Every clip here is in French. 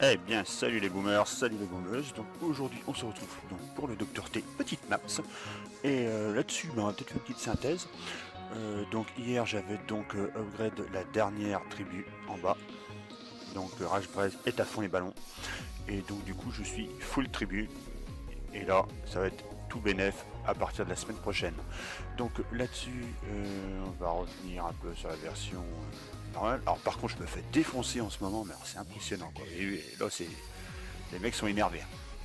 Eh bien, salut les boomers, salut les boomeuses. Donc aujourd'hui, on se retrouve donc pour le Docteur T petite maps. Et là-dessus, on va peut-être faire une petite synthèse. Donc hier, j'avais donc upgrade la dernière tribu en bas. Donc Rage Braise est à fond les ballons. Et donc du coup, je suis full tribu. Et là, ça va être tout bénef à partir de la semaine prochaine. Donc là-dessus, on va revenir un peu sur la version normale. Alors par contre, je me fais défoncer en ce moment, mais c'est impressionnant quoi. Et là, c'est les mecs sont énervés.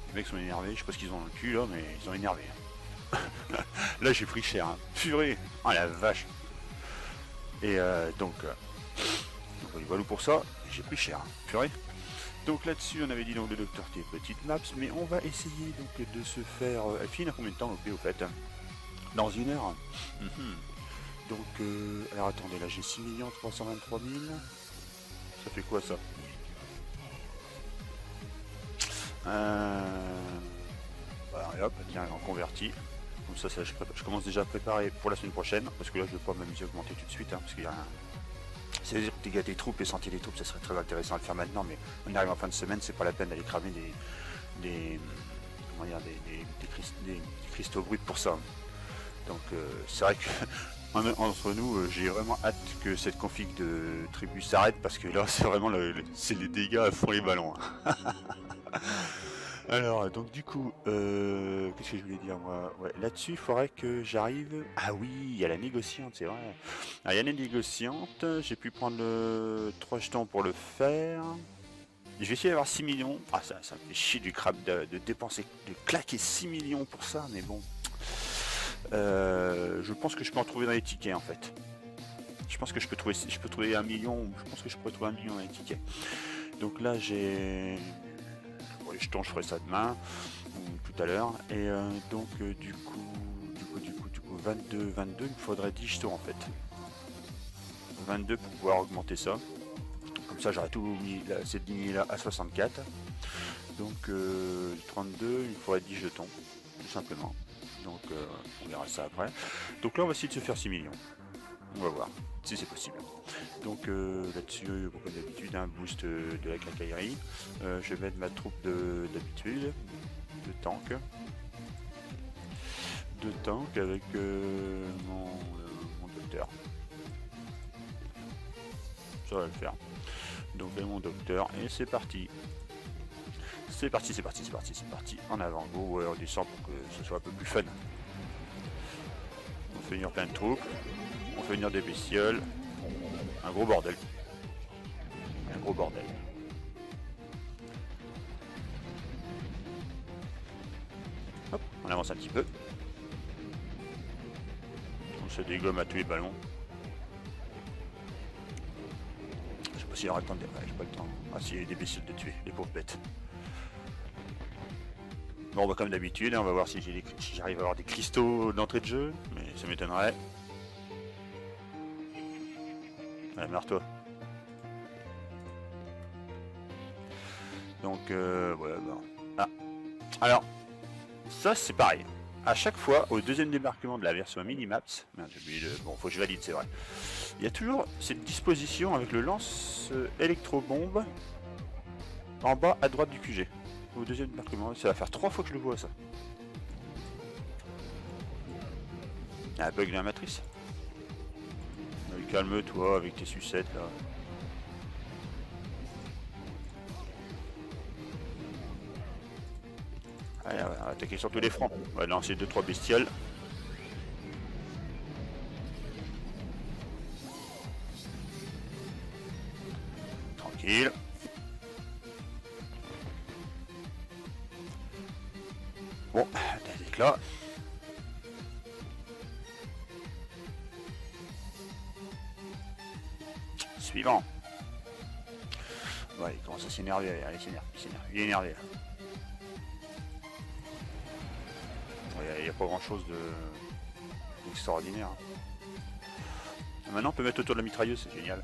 Les mecs sont énervés, je sais pas ce qu'ils ont dans le cul là, mais ils sont énervés. Là, j'ai pris cher, hein. Purée. Oh la vache. Et voilà pour ça, j'ai pris cher, hein. Purée. Donc là-dessus, on avait dit donc le Docteur T petite maps, mais on va essayer donc de se faire. Elle finit à combien de temps l'OP au fait? Dans une heure. Donc, alors attendez, là j'ai 6 323 000. Ça fait quoi ça? Voilà, et hop, tiens, on convertit. Comme ça, je commence déjà à préparer pour la semaine prochaine, parce que là je ne vais pas m'amuser à augmenter tout de suite, hein, parce qu'il y a un. C'est-à-dire que dégâts des troupes et sentier des troupes, ça serait très intéressant à le faire maintenant, mais on arrive en fin de semaine, c'est pas la peine d'aller cramer des comment dire, des cristaux bruts pour ça. Donc c'est vrai que entre nous, j'ai vraiment hâte que cette config de tribu s'arrête parce que là, c'est vraiment c'est les dégâts à fond les ballons. Alors, donc du coup, qu'est-ce que je voulais dire moi? Ouais, là-dessus, il faudrait que j'arrive. Ah oui, il y a la négociante, c'est vrai. Ah, il y a la négociante. J'ai pu prendre 3 jetons pour le faire. Je vais essayer d'avoir 6 millions. Ah, ça me fait chier du crabe de dépenser, de claquer 6 millions pour ça, mais bon. Je pense que je peux en trouver dans les tickets en fait. Je pense que je peux trouver 1 million. Je pense que je pourrais trouver 1 million dans les tickets. Donc là j'ai. Bon, les jetons, je ferai ça demain ou tout à l'heure. Et donc du coup 22, il me faudrait 10 jetons en fait. 22 pour pouvoir augmenter ça. Comme ça j'aurais tout mis cette ligne là à 64. Donc 32, il me faudrait 10 jetons, tout simplement. Donc on verra ça après. Donc là on va essayer de se faire 6 millions. On va voir si c'est possible. Donc là-dessus, comme d'habitude, un boost de la cacaillerie. Je vais mettre ma troupe d'habitude, de tank. De tank avec mon docteur. Ça va le faire. Donc là mon docteur et c'est parti. C'est parti. En avant, go, on descend pour que ce soit un peu plus fun. On fait venir plein de troupes. On fait venir des bestioles. Un gros bordel. Hop, on avance un petit peu. On se dégomme à tous les ballons. Je sais pas s'il y aura le temps de... Ouais, j'ai pas le temps. Ah si, il y a des bestioles de tuer, les pauvres bêtes. Bon, on va comme d'habitude, on va voir si j'arrive à avoir des cristaux d'entrée de jeu, mais ça m'étonnerait. Allez, marre-toi. Donc, voilà, bon. Ah. Alors, ça c'est pareil. À chaque fois, au deuxième débarquement de la version Minimaps, merde, j'ai oublié de... Bon, faut que je valide, c'est vrai. Il y a toujours cette disposition avec le lance électro-bombe en bas à droite du QG. Au deuxième débarquement, ça va faire 3 fois que je le vois ça. Il y a un bug dans la matrice. Calme-toi avec tes sucettes là. Allez, on va attaquer sur tous les fronts. On va lancer 2-3 bestioles. Tranquille. Bon, des éclats. Suivant. Ouais, il commence à s'énerver. Allez, il est énervé là. Il n'y a pas grand chose d'extraordinaire. Maintenant on peut mettre autour de la mitrailleuse, c'est génial.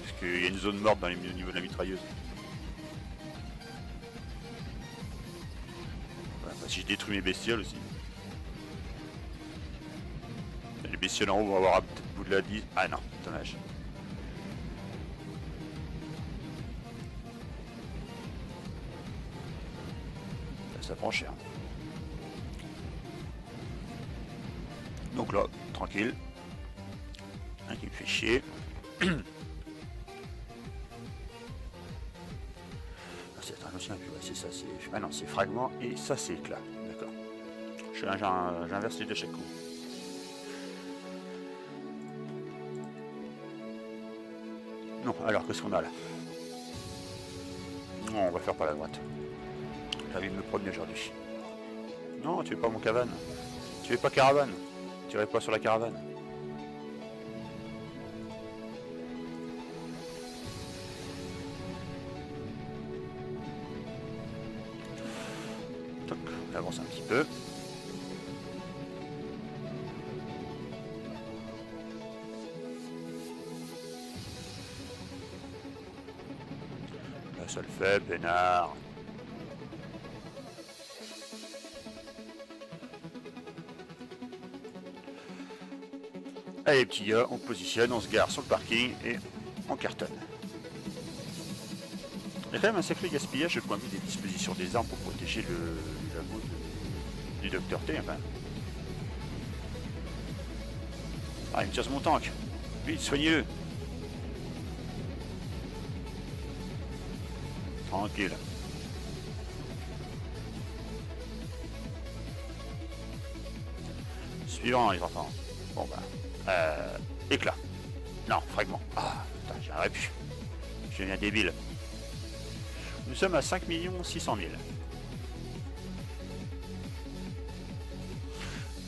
Parce qu'il y a une zone morte au niveau de la mitrailleuse. Voilà, bah, si je détruis mes bestioles aussi. Les bestioles en haut vont avoir un bout de la 10. Ah non, dommage. ça prend cher. Donc là, tranquille. Un qui me fait chier. Ah, c'est un ancien plus, ouais, c'est ça, c'est. Ah non, c'est fragment et ça c'est éclat. D'accord. J'inverse les deux chaque coup. Non, alors qu'est-ce qu'on a là? Non, on va faire par la droite. J'ai envie de me promener aujourd'hui. Non, tu veux pas mon caravane. Tu veux pas caravane. Tu irais pas sur la caravane. Toc, on avance un petit peu. Là, ça le fait, peinard. Allez, petit gars, on positionne, on se gare sur le parking et on cartonne. Il y a quand même un sacré gaspillage de point de vue des dispositions des armes pour protéger la peau du Docteur T. Enfin. Ah, il me tire mon tank. Vite, soignez-le. Tranquille. Suivant, les enfants. Bon bah. Éclat. Non, fragment. Ah, putain, j'y arriverai plus. Je deviens débile. Nous sommes à 5 600 000.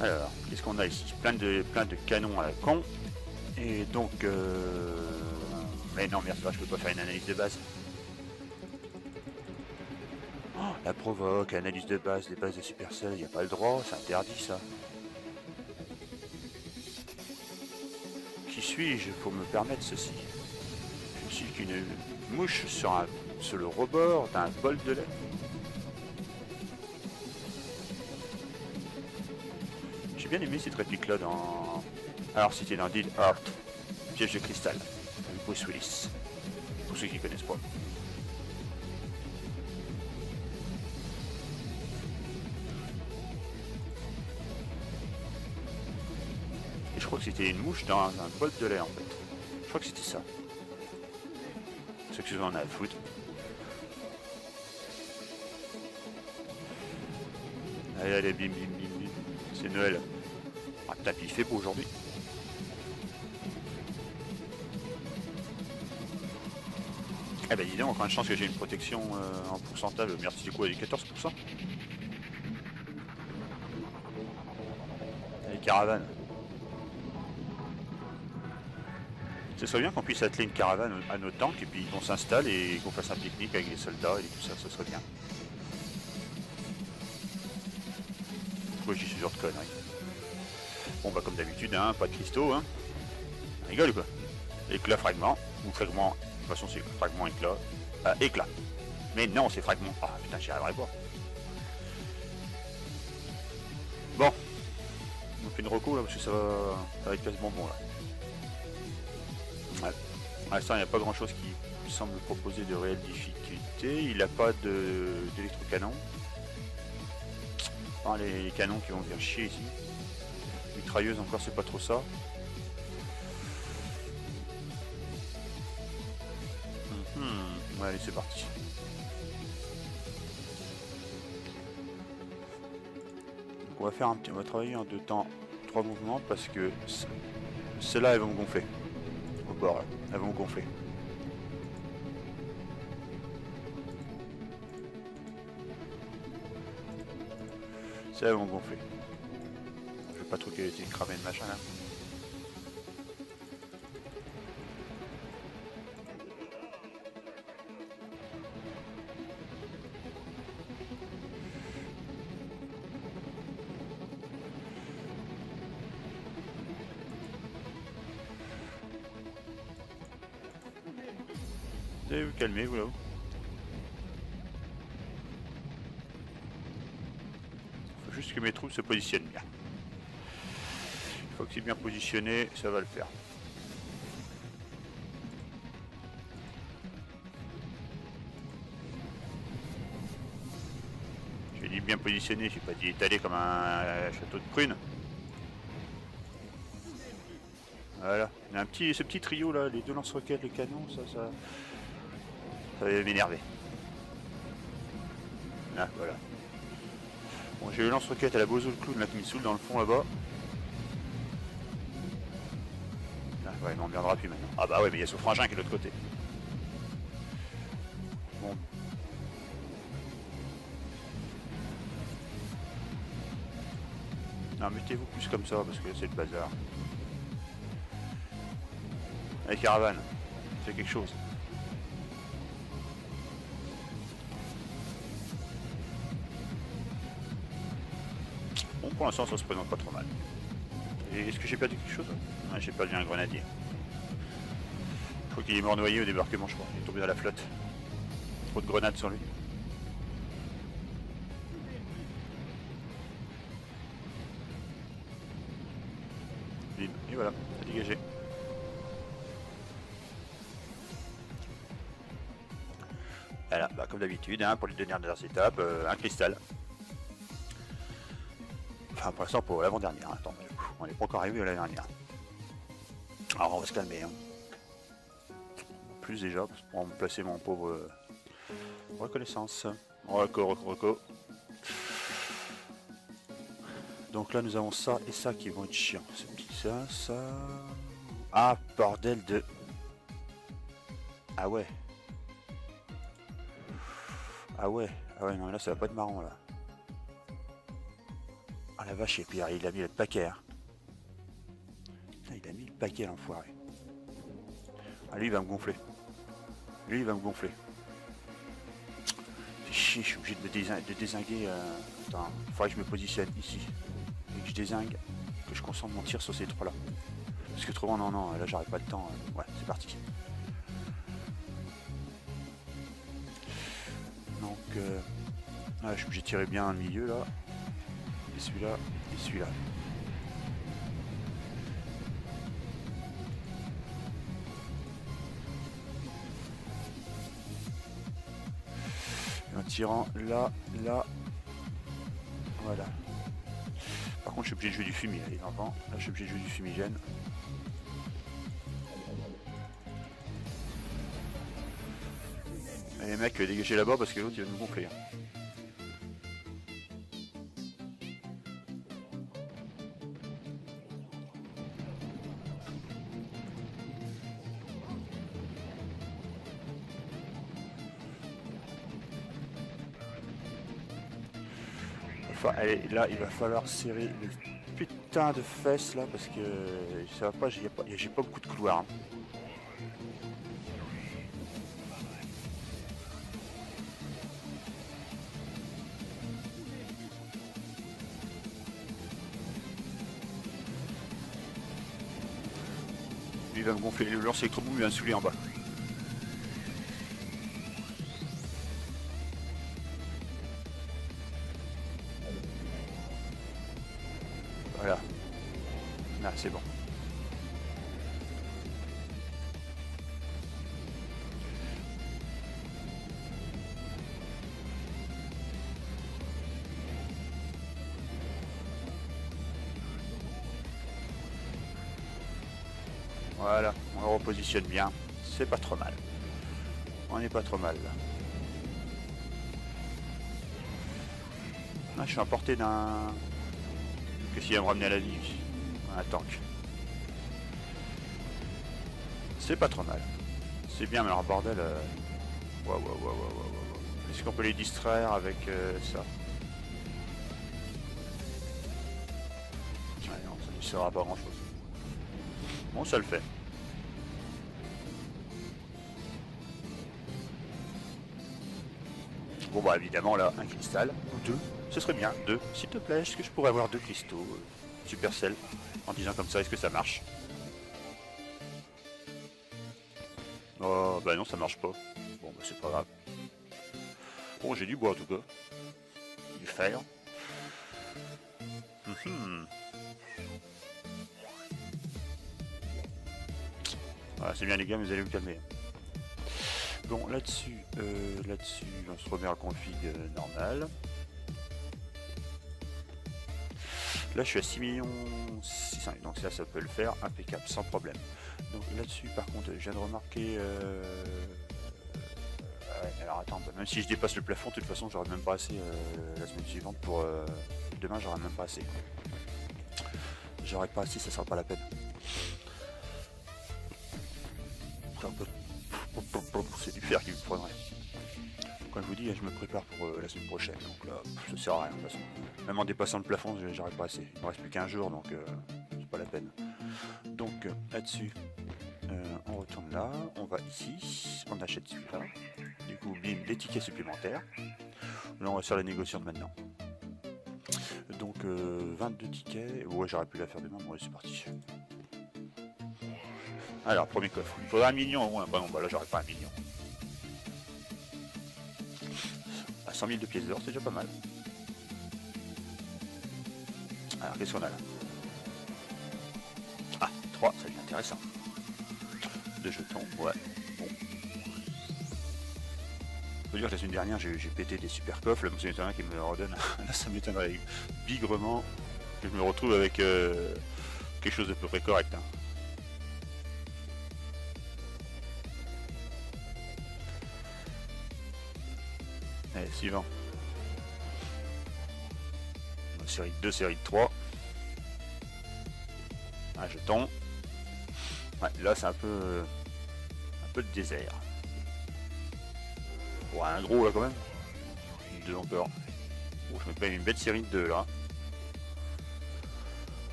Alors, qu'est-ce qu'on a ici? Plein de canons à la con. Et donc... Mais non, merde, je peux pas faire une analyse de base. Oh, la provoque, analyse de base, les bases de Supercell, il n'y a pas le droit, c'est interdit ça. Qui suis-je pour me permettre ceci? Je suis qu'une mouche sur le rebord d'un bol de lait. J'ai bien aimé cette réplique là dans... Alors c'était dans Dead Heart, Piège de cristal, avec Bruce Willis, pour ceux qui connaissent pas. Et je crois que c'était une mouche dans un bol de lait en fait. Je crois que c'était ça. C'est que je en ai à foutre. Allez, allez, bim, bim, bim, bim. C'est Noël. Ah, tapis fait pour aujourd'hui. Eh ben dis donc, encore une chance que j'ai une protection en pourcentage. Merde, c'était quoi, les 14%? Les caravanes. Ce serait bien qu'on puisse atteler une caravane à nos tanks et puis qu'on s'installe et qu'on fasse un pique-nique avec les soldats et tout ça, ce serait bien. Pourquoi j'y suis sur de conneries? Bon bah comme d'habitude, hein, pas de cristaux, hein. On rigole ou quoi? Éclat fragment, ou fragment, de toute façon c'est fragment éclat. Éclat. Mais non, c'est fragment. Ah putain, j'y arriverai pas. Bon. On fait une reco là parce que ça va être quasiment bon là. Ouais. Pour l'instant, il n'y a pas grand chose qui semble proposer de réelle difficulté. Il n'a pas d'électrocanon. Enfin, les canons qui vont venir chier ici. Mitrailleuse encore, c'est pas trop ça. Ouais, allez, c'est parti. Donc on va faire on va travailler en 2 temps, 3 mouvements parce que celles-là elles vont me gonfler. Au bord, là. Elles vont me gonfler. Celles-là elles vont me gonfler. Je vais pas trop qu'elle ait cramé le machin là. Vous allez vous calmer, vous là-haut. Faut juste que mes troupes se positionnent bien. Une fois que c'est bien positionné, ça va le faire. J'ai dit bien bien positionné, j'ai pas dit étalé comme un château de prunes. Voilà, il y a ce petit trio là, les deux lance-roquettes, les canons, ça va m'énerver. Ah, voilà. Bon, j'ai eu lance-roquette à la Bozo le clown là qui me saoule dans le fond là-bas. Ah, ouais, il m'emmerdera plus maintenant. Ah bah ouais, mais il y a ce frangin qui est de l'autre côté. Bon. Non, mettez-vous plus comme ça parce que c'est le bazar. Allez, caravane, fais quelque chose. Bon, pour l'instant, ça se présente pas trop mal. Et est-ce que j'ai perdu quelque chose? Ouais, j'ai perdu un grenadier. Je crois qu'il est mort noyé au débarquement, je crois. Il est tombé dans la flotte. Trop de grenades sur lui. Et voilà, ça a dégagé. Voilà, bah, comme d'habitude, hein, pour les deux dernières étapes, un cristal. Enfin, pour l'instant, pour l'avant-dernière. Hein. Attends, on n'est pas encore arrivé à la dernière. Alors, on va se calmer. Hein. Plus déjà, pour remplacer mon pauvre reconnaissance. Reco. Donc là, nous avons ça et ça qui vont être chiants. Ça. Ah, bordel de... Ah ouais, non, là, ça va pas être marrant, là. Ah la vache, et puis il a mis le paquet. Hein. Il a mis le paquet, l'enfoiré. Ah, lui, il va me gonfler. C'est chier, je suis obligé de dézinguer. Attends, il faudrait que je me positionne ici. Et que je dézingue, que je concentre mon tir sur ces trois-là. Parce que autrement, non, là, j'arrête pas le temps. Ouais, c'est parti. Donc, je suis obligé de tirer bien un milieu, là. Et celui-là. En tirant là. Voilà. Par contre, je suis obligé de jouer du fumier, les enfants. Là, je suis obligé de jouer du fumigène. Allez, mec, dégagez là-bas parce que l'autre, il va nous gonfler. Enfin, allez, là, il va falloir serrer le putain de fesses là parce que ça va pas, j'ai pas beaucoup de couloirs. Hein. Lui, il va me gonfler, le lance électroboom, il va me saouler en bas. Voilà. Là, c'est bon. Voilà, on le repositionne bien. C'est pas trop mal. On n'est pas trop mal là. Ah, je suis à portée d'un... Qu'est-ce qu'il va me ramener à la vie? Un tank. C'est pas trop mal. C'est bien, mais alors bordel... Waouh. Est-ce qu'on peut les distraire avec ça? Ouais, non, ça ne sera pas grand chose. Bon, ça le fait. Bon bah évidemment là, un cristal, ou deux, ce serait bien, deux, s'il te plaît, est-ce que je pourrais avoir deux cristaux Supercell, en disant comme ça, est-ce que ça marche? Oh bah non, ça marche pas. Bon bah c'est pas grave. Bon, j'ai du bois en tout cas. Du fer. Voilà, c'est bien les gars, mais vous allez vous calmer. Bon, là-dessus, on se remet en config normal. Là je suis à 6 600 000, donc ça peut le faire, impeccable, sans problème. Donc là-dessus par contre je viens de remarquer... ouais, alors attends, même si je dépasse le plafond, de toute façon j'aurai même pas assez la semaine suivante pour... demain j'aurai même pas assez. J'aurai pas assez, ça sera pas la peine. C'est du fer qui me prendrait. Quand je vous dis, je me prépare pour la semaine prochaine, donc là, ça sert à rien de toute façon. Même en dépassant le plafond, j'aurai pas assez. Il me reste plus qu'un jour, donc c'est pas la peine. Donc là-dessus, on retourne là, on va ici, on achète celui-là. Du coup, bim, des tickets supplémentaires. Là, on va faire la négociation de maintenant. Donc 22 tickets. Ouais, j'aurais pu la faire demain, bon, c'est parti. Alors, premier coffre. Il faudra 1 million au moins. Bah non, bah là, j'aurais pas 1 million. À 100 000 de pièces d'or, c'est déjà pas mal. Alors, qu'est-ce qu'on a là? Ah, 3, ça devient intéressant. 2 jetons, ouais. Bon. Faut dire que la semaine dernière, j'ai pété des super coffres. Là, ça m'étonnerait qu'il me redonne. Là, ça m'étonnerait bigrement que je me retrouve avec quelque chose de peu près correct. Hein. Allez, suivant. Série de 2, série de 3. Un jeton. Ouais, là c'est un peu de désert. Ouais, un gros là quand même. 2 encore. Oh, je me paye une belle série de 2 là.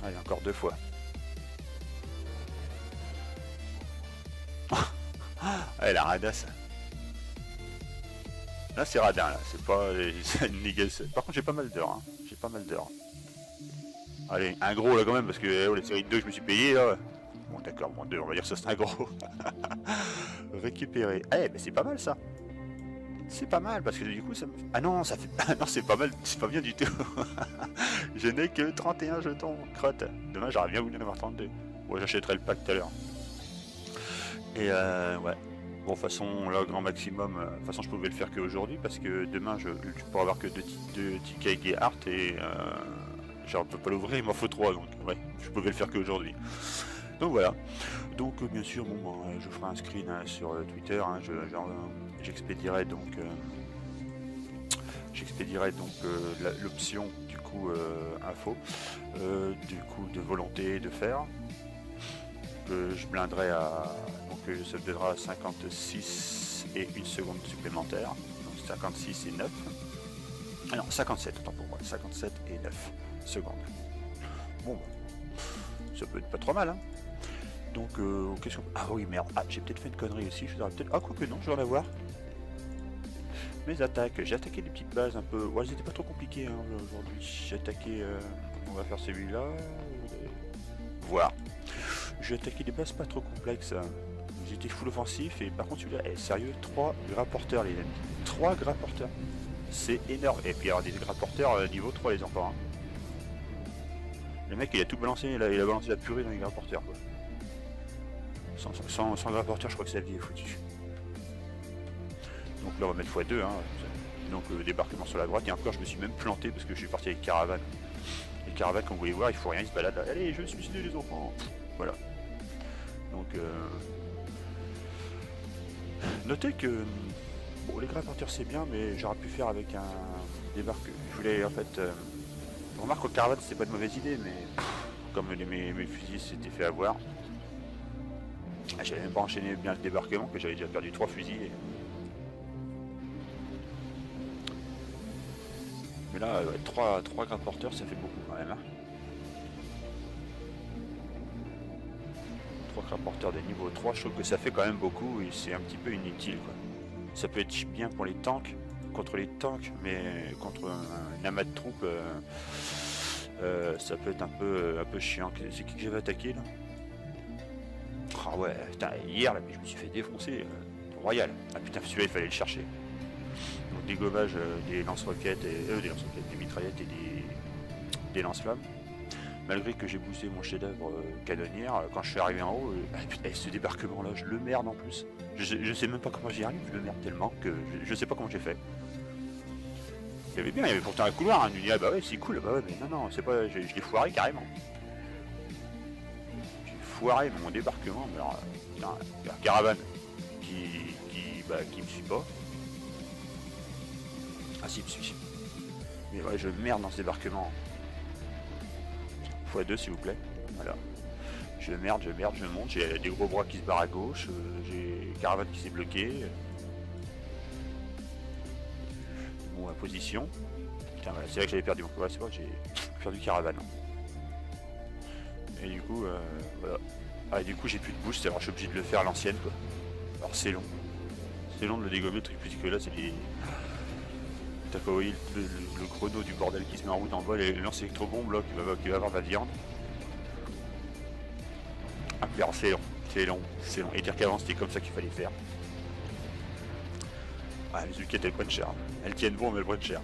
Allez, encore 2 fois. Allez, la radasse. Là c'est radin là, c'est pas une négative. Par contre j'ai pas mal d'heures, hein. J'ai pas mal d'heures. Allez, un gros là quand même, parce que les séries de 2 je me suis payé là. Bon d'accord, bon 2, on va dire que ça c'est un gros. Récupérer. Eh ben c'est pas mal ça. C'est pas mal parce que du coup ça me... Ah non, ça fait... Ah non, c'est pas mal, c'est pas bien du tout. Je n'ai que 31 jetons, crotte. Demain j'aurais bien voulu en avoir 32. Ouais, j'achèterai le pack tout à l'heure. Et ouais. Bon, de toute façon, là, grand maximum, de toute façon, je pouvais le faire qu'aujourd'hui parce que demain, je pourrais avoir que 2 tickets Gayheart et je ne peux pas l'ouvrir, il m'en faut 3, donc ouais, je pouvais le faire qu'aujourd'hui. Donc voilà. Donc, bien sûr, bon, je ferai un screen hein, sur Twitter, hein, j'expédierai donc, l'option du coup info, du coup de volonté de faire. Que je blinderai à... Donc ça me donnera 56 et 1 seconde supplémentaire. Donc 56 et 9. Ah non, 57, autant pour moi. 57 et 9 secondes. Bon, ça peut être pas trop mal, hein. Donc, qu'est-ce qu'on... Ah oui, merde. Ah, j'ai peut-être fait une connerie aussi. Je devrais peut-être... Ah, quoique non, je vais en avoir. Mes attaques. J'ai attaqué des petites bases un peu... Ouais, elles étaient pas trop compliquées, hein, aujourd'hui. J'ai attaqué... On va faire celui-là. Voir. J'ai attaqué des bases pas trop complexes. J'étais full offensif et par contre celui-là, sérieux, 3 grapporteurs les amis. 3 grapporteurs. C'est énorme. Et puis alors des grapporteurs niveau 3 les enfants. Hein. Le mec il a tout balancé, il a balancé la purée dans les grapporteurs quoi. Sans grapporteurs je crois que sa vie est foutue. Donc là on va mettre x2 hein. Donc débarquement sur la droite et encore je me suis même planté parce que je suis parti avec caravane. Les caravanes comme vous voulez voir, il faut rien, ils se baladent. Allez, je vais suicider les enfants. Voilà. Donc, notez que bon, les grapporteurs c'est bien, mais j'aurais pu faire avec un débarque. Je voulais en fait. Remarque au caravane c'était pas une mauvaise idée, mais comme mes fusils s'étaient fait avoir, j'avais même pas enchaîné bien le débarquement, que j'avais déjà perdu 3 fusils. Mais là, 3 grapporteurs ça fait beaucoup quand même. Hein. 3 rapporteurs de niveau 3, je trouve que ça fait quand même beaucoup et c'est un petit peu inutile quoi. Ça peut être bien pour les tanks, contre les tanks, mais contre un amas de troupes, ça peut être un peu chiant. C'est qui que j'avais attaqué là? Ah ouais, putain, hier là, mais je me suis fait défoncer, royal. Ah putain, celui-là il fallait le chercher. Donc dégommage des lance-roquettes, des mitraillettes et des lance-flammes. Malgré que j'ai boosté mon chef-d'œuvre canonnière, quand je suis arrivé en haut, putain, ce débarquement là, je le merde en plus. Je sais même pas comment j'y arrive, je le merde tellement que je sais pas comment j'ai fait. Il y avait bien, il y avait pourtant un couloir, hein. Il dit, ah bah ouais, c'est cool, bah ouais, mais non, c'est pas. Je l'ai foiré carrément. J'ai foiré mon débarquement, mais alors, putain, la caravane qui me suit pas. Ah si, il me suit. Mais ouais, je merde dans ce débarquement. x2 s'il vous plaît. Voilà. Je merde, je monte, j'ai des gros bras qui se barrent à gauche, j'ai caravane qui s'est bloquée. Bon, ma position. Putain, voilà, c'est vrai que j'avais perdu mon combat, c'est vrai que j'ai perdu caravane. Et du coup, voilà. Ah, et du coup, j'ai plus de boost, alors je suis obligé de le faire à l'ancienne, quoi. Alors c'est long. C'est long de le dégommer, le truc plus que là, c'est des. T'as qu'à envoyer le chrono du bordel qui se met en route en vol et lance électrobombe là qui va avoir de la viande. Ah, alors c'est long, c'est long, c'est long. Et dire qu'avant c'était comme ça qu'il fallait faire. Ah, les uquettes elles prennent cher. Elles tiennent bon mais elles prennent cher.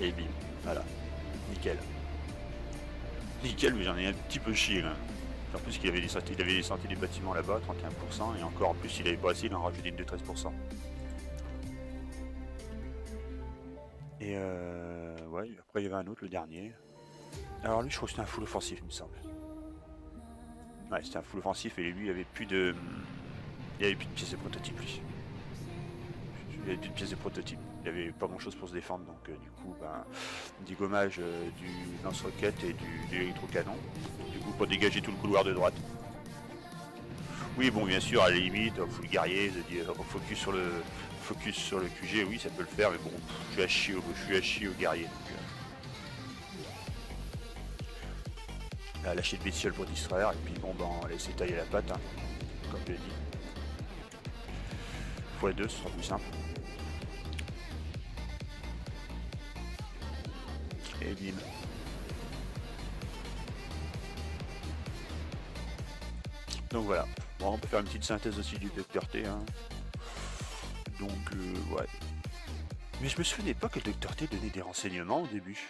Et bim, voilà. Nickel. Nickel, mais j'en ai un petit peu chié là. En plus qu'il avait descendu des bâtiments là-bas, 31%, et encore en plus il avait pas assez, il en a rajouté une de 13%. Et ouais, après il y avait un autre, le dernier. Alors lui je crois que c'était un full offensif il me semble. Ouais, c'était un full offensif et lui il avait plus de. Il avait plus de pièces de prototype lui. Il avait plus de pièces de prototype. Il avait pas grand chose pour se défendre donc du coup ben du gommage du lance-roquette et de l'électrocanon. Du coup pour dégager tout le couloir de droite. Oui bon bien sûr à la limite, full guerrier, focus sur le QG, oui ça peut le faire mais bon je suis à chier au guerrier. Lâcher de bestiole pour distraire et puis bon ben on va laisser tailler la patte hein, comme je l'ai dit. x2 ce sera plus simple. Et bim. Donc voilà. Bon on peut faire une petite synthèse aussi du Dr T hein. Donc ouais. Mais je me souvenais pas que le Dr T donnait des renseignements au début.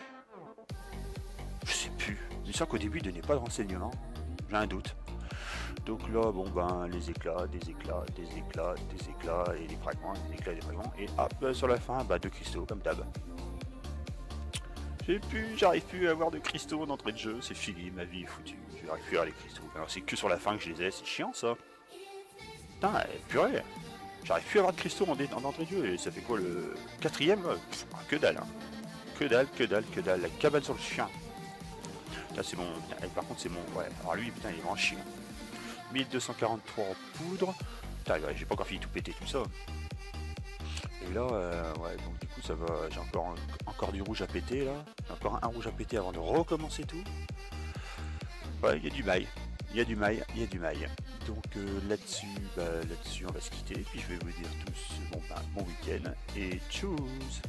Je sais plus. Je sens qu'au début il donnait pas de renseignements. J'ai un doute. Donc là, bon ben, des éclats, et des fragments, et hop, sur la fin, bah, de cristaux, comme d'hab. J'arrive plus à avoir de cristaux d'entrée de jeu, c'est fini, ma vie est foutue, j'arrive plus à avoir les cristaux. Alors c'est que sur la fin que je les ai, c'est chiant ça. Putain, purée, j'arrive plus à avoir de cristaux en entrée de jeu, et ça fait quoi le quatrième? Que dalle, hein. Que dalle, la cabane sur le chien. Là c'est mon, par contre c'est mon, ouais, alors lui, putain, il est vraiment chiant. 1243 en poudre. Putain, j'ai pas encore fini de tout péter tout ça. Et là, ouais, donc du coup ça va. J'ai encore du rouge à péter là. J'ai encore un rouge à péter avant de recommencer tout. Ouais, il y a du mail. Donc là-dessus, on va se quitter. Puis je vais vous dire tous bon week-end et tchuss.